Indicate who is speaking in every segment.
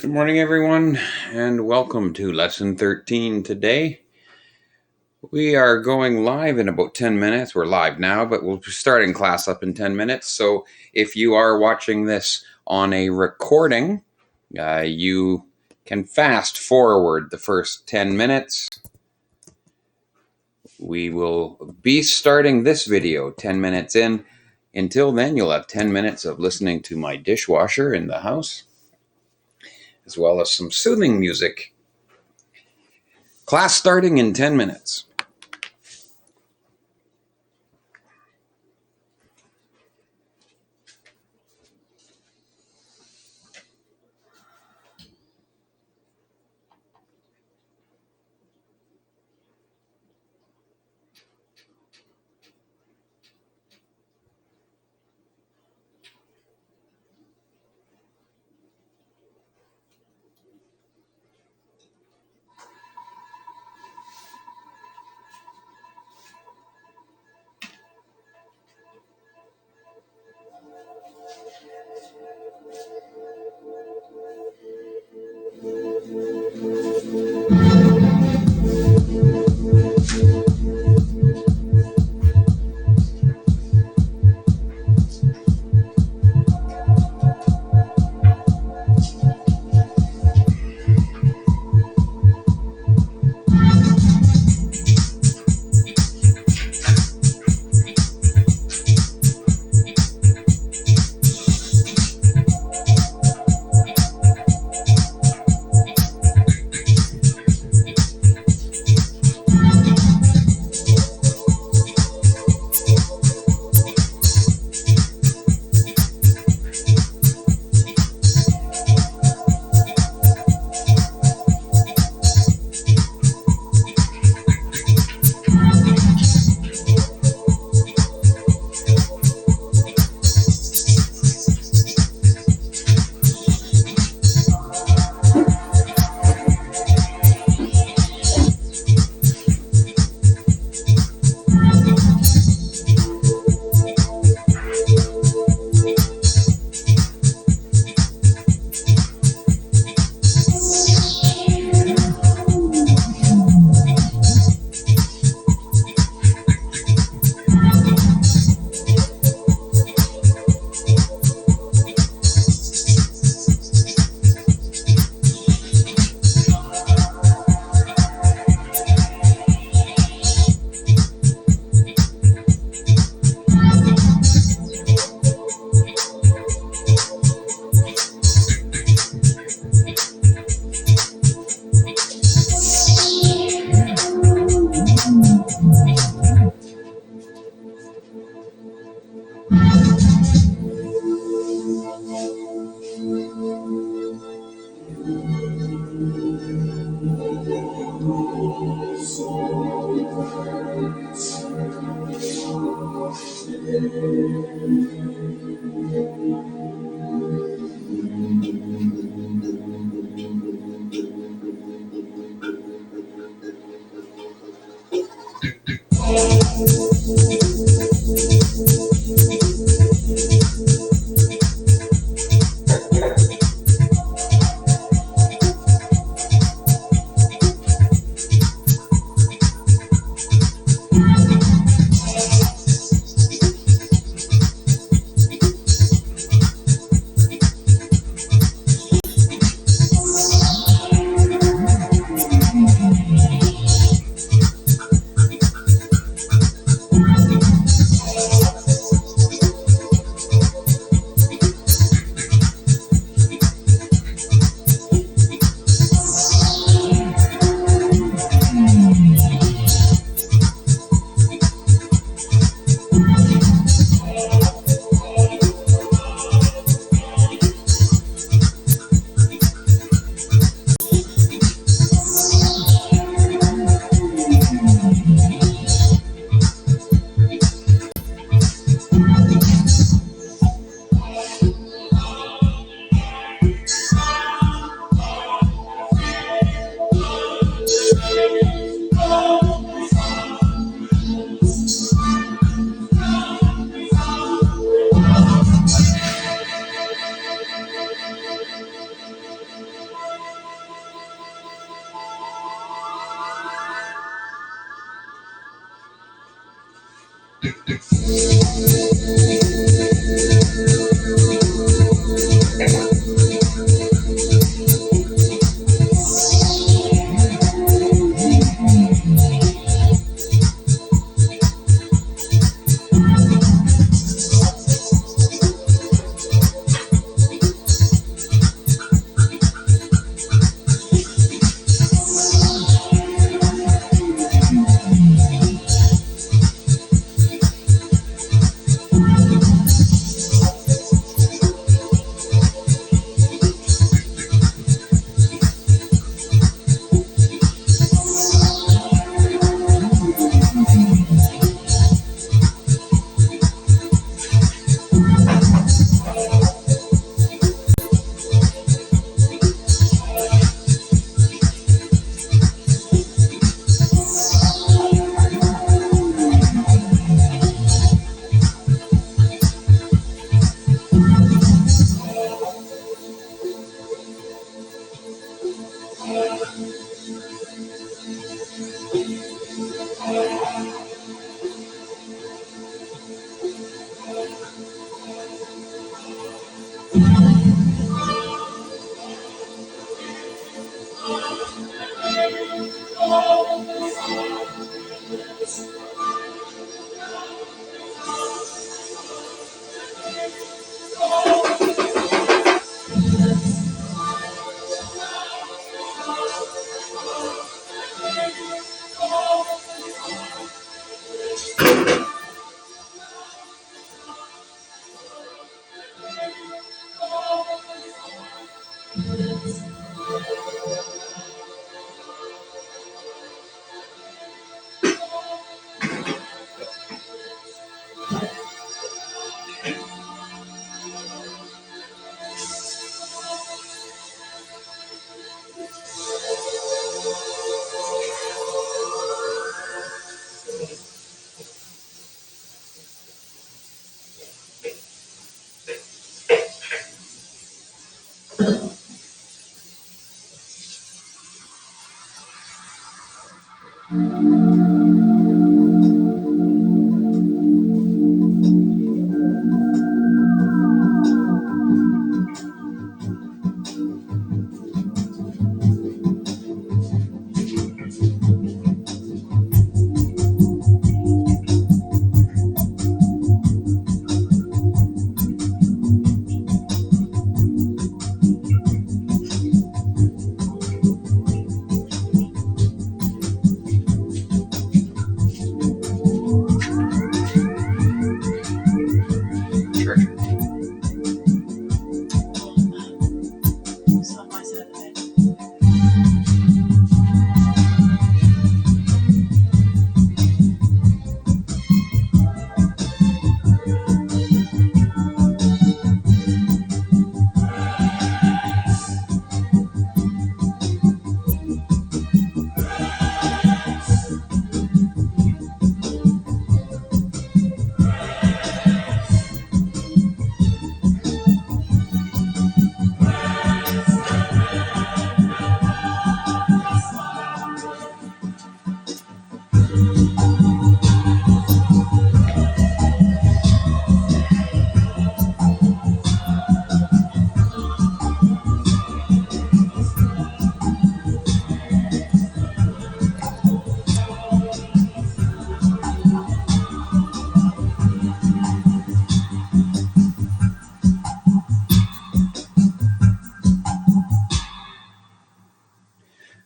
Speaker 1: Good morning, everyone, and welcome to Lesson 13 today. We are going live in about 10 minutes. We're live now, but we'll be starting class up in 10 minutes. So if you are watching this on a recording, you can fast forward the first 10 minutes. We will be starting this video 10 minutes in. Until then, you'll have 10 minutes of listening to my dishwasher in the house, as well as some soothing music. Class starting in 10 minutes.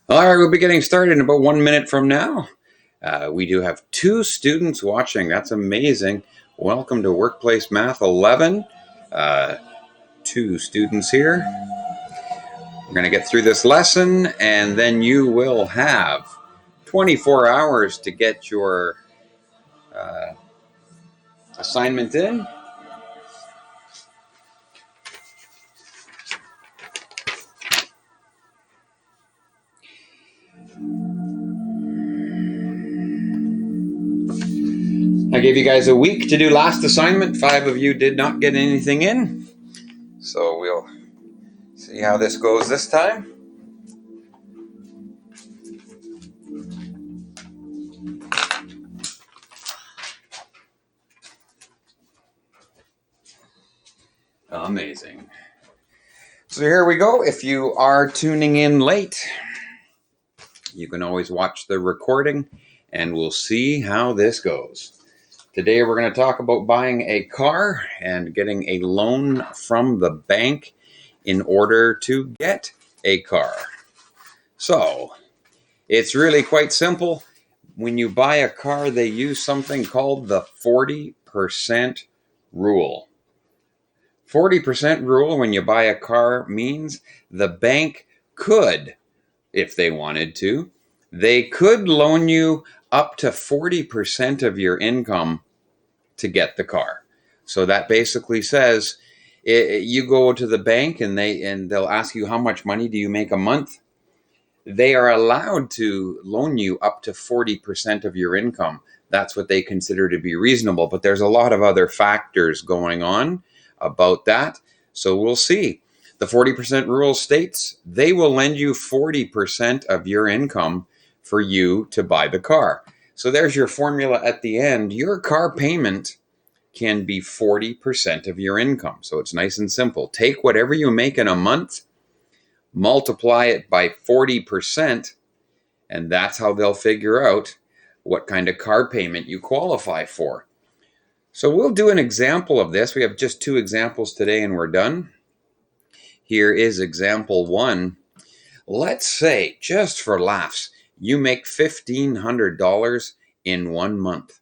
Speaker 1: All right, we'll be getting started in about 1 minute from now. We do have 2 students watching. That's amazing. Welcome to Workplace Math 11. 2 students here. We're going to get through this lesson, and then you will have 24 hours to get your assignment in. I gave you guys a week to do last assignment. 5 of you did not get anything in. So we'll see how this goes this time. Amazing. So here we go. If you are tuning in late, you can always watch the recording and we'll see how this goes. Today we're going to talk about buying a car and getting a loan from the bank in order to get a car. So it's really quite simple. When you buy a car, they use something called the 40% rule. 40% rule when you buy a car means the bank could, if they wanted to, they could loan you up to 40% of your income to get the car. So that basically says you go to the bank and they'll ask you, how much money do you make a month? They are allowed to loan you up to 40% of your income. That's what they consider to be reasonable. But there's a lot of other factors going on about that. So we'll see. The 40% rule states they will lend you 40% of your income for you to buy the car. So there's your formula at the end. Your car payment can be 40% of your income. So it's nice and simple. Take whatever you make in a month, multiply it by 40%, and that's how they'll figure out what kind of car payment you qualify for. So we'll do an example of this. We have just 2 examples today and we're done. Here is example 1. Let's say, just for laughs, you make $1,500 in 1 month.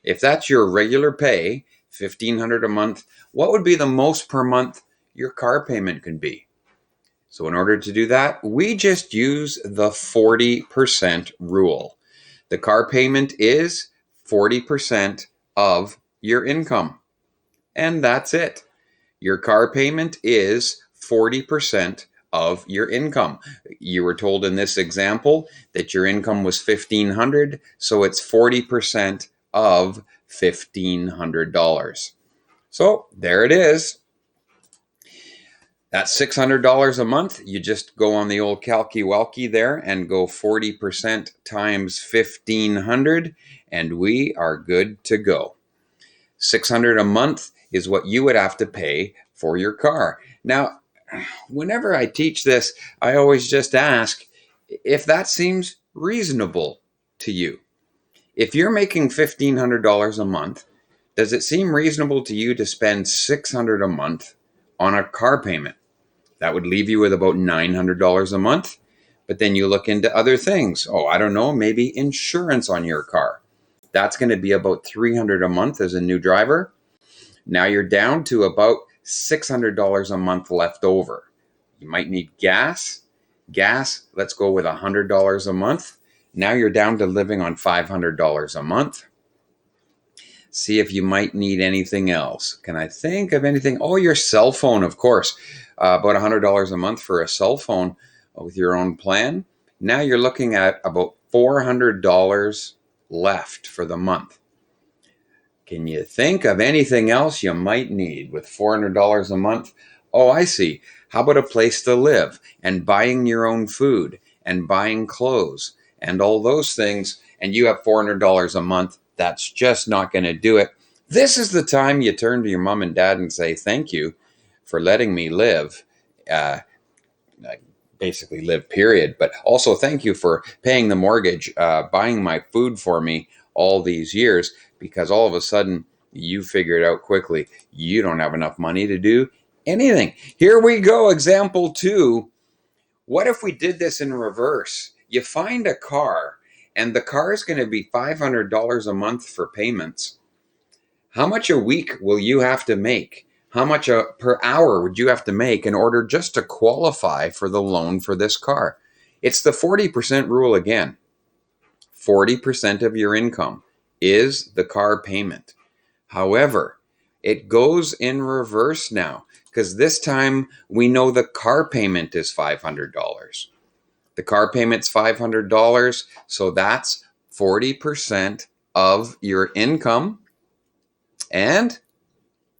Speaker 1: If that's your regular pay, $1,500 a month, what would be the most per month your car payment could be? So in order to do that, we just use the 40% rule. The car payment is 40% of your income. And that's it. Your car payment is 40% of your income. You were told in this example that your income was $1,500, so it's 40% of $1,500. So there it is. That's $600 a month. You just go on the old calcy-walkie there and go 40% times 1,500, and we are good to go. $600 a month is what you would have to pay for your car. Now, whenever I teach this, I always just ask if that seems reasonable to you. If you're making $1,500 a month, does it seem reasonable to you to spend $600 a month on a car payment? That would leave you with about $900 a month. But then you look into other things. Oh, I don't know, maybe insurance on your car. That's going to be about $300 a month as a new driver. Now you're down to about $600 a month left over. You might need gas. Gas, let's go with $100 a month. Now you're down to living on $500 a month. See if you might need anything else. Can I think of anything? Oh, your cell phone, of course. About $100 a month for a cell phone with your own plan. Now you're looking at about $400 left for the month. Can you think of anything else you might need with $400 a month? Oh, I see. How about a place to live and buying your own food and buying clothes and all those things, and you have $400 a month? That's just not going to do it. This is the time you turn to your mom and dad and say, thank you for letting me live. Basically live, period. But also thank you for paying the mortgage, buying my food for me all these years, because all of a sudden you figured out quickly you don't have enough money to do anything. Here we go. Example 2. What if we did this in reverse? You find a car and the car is going to be $500 a month for payments. How much a week will you have to make? How much per hour would you have to make in order just to qualify for the loan for this car? It's the 40% rule again. 40% of your income is the car payment. However, it goes in reverse now, because this time we know the car payment is $500. The car payment's $500, so that's 40% of your income. And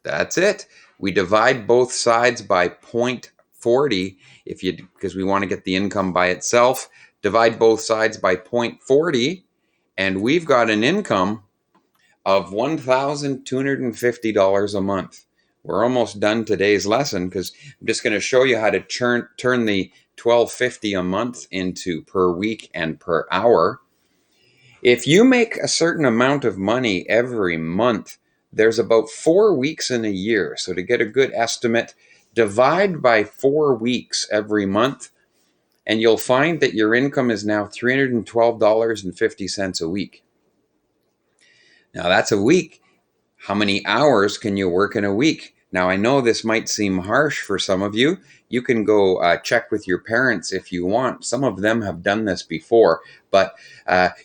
Speaker 1: that's it. We divide both sides by 0.40 because we want to get the income by itself. Divide both sides by 0.40, and we've got an income of $1,250 a month. we're almost done today's lesson because I'm just going to show you how to turn the $12.50 a month into per week and per hour. If you make a certain amount of money every month, there's about 4 weeks in a year. So to get a good estimate, divide by 4 weeks every month, and you'll find that your income is now $312.50 a week. Now that's a week. How many hours can you work in a week? Now I know this might seem harsh for some of you. You can go check with your parents if you want. Some of them have done this before, but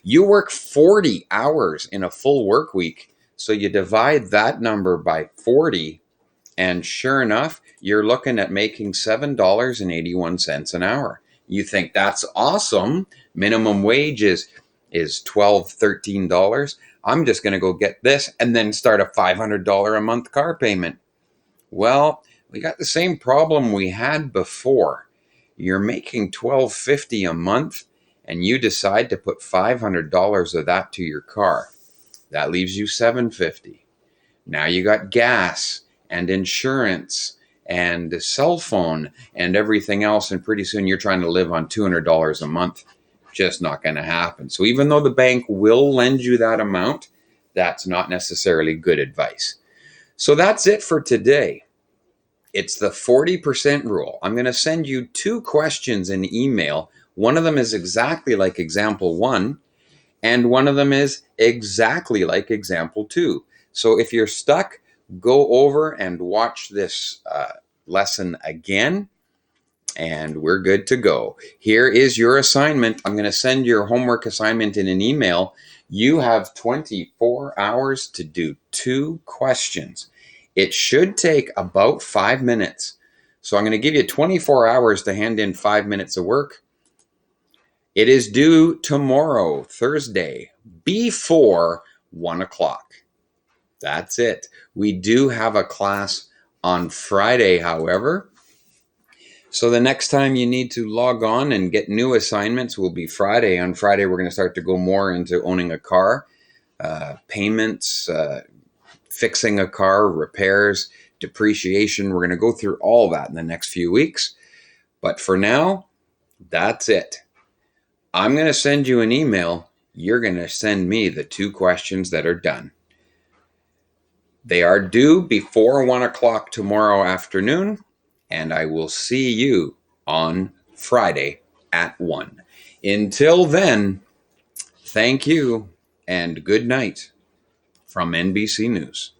Speaker 1: you work 40 hours in a full work week. So you divide that number by 40, and sure enough, you're looking at making $7.81 an hour. You think that's awesome. Minimum wage is $12, $13. I'm just going to go get this and then start a $500 a month car payment. Well, we got the same problem we had before. You're making $12.50 a month and you decide to put $500 of that to your car. That leaves you $750. Now you got gas and insurance and a cell phone and everything else, and pretty soon you're trying to live on $200 a month. Just not going to happen. So even though the bank will lend you that amount, that's not necessarily good advice. So that's it for today. It's the 40% rule. I'm going to send you 2 questions in email. One of them is exactly like example 1, and one of them is exactly like example 2. So if you're stuck, go over and watch this lesson again, and we're good to go. Here is your assignment. I'm going to send your homework assignment in an email. You have 24 hours to do 2 questions. It should take about 5 minutes. So I'm going to give you 24 hours to hand in 5 minutes of work. It is due tomorrow, Thursday, before 1 o'clock. That's it. We do have a class on Friday, however. So the next time you need to log on and get new assignments will be Friday. On Friday, we're going to start to go more into owning a car, payments, fixing a car, repairs, depreciation. We're going to go through all that in the next few weeks. But for now, that's it. I'm going to send you an email. You're going to send me the 2 questions that are done. They are due before 1 o'clock tomorrow afternoon, and I will see you on Friday at 1. Until then, thank you and good night from NBC News.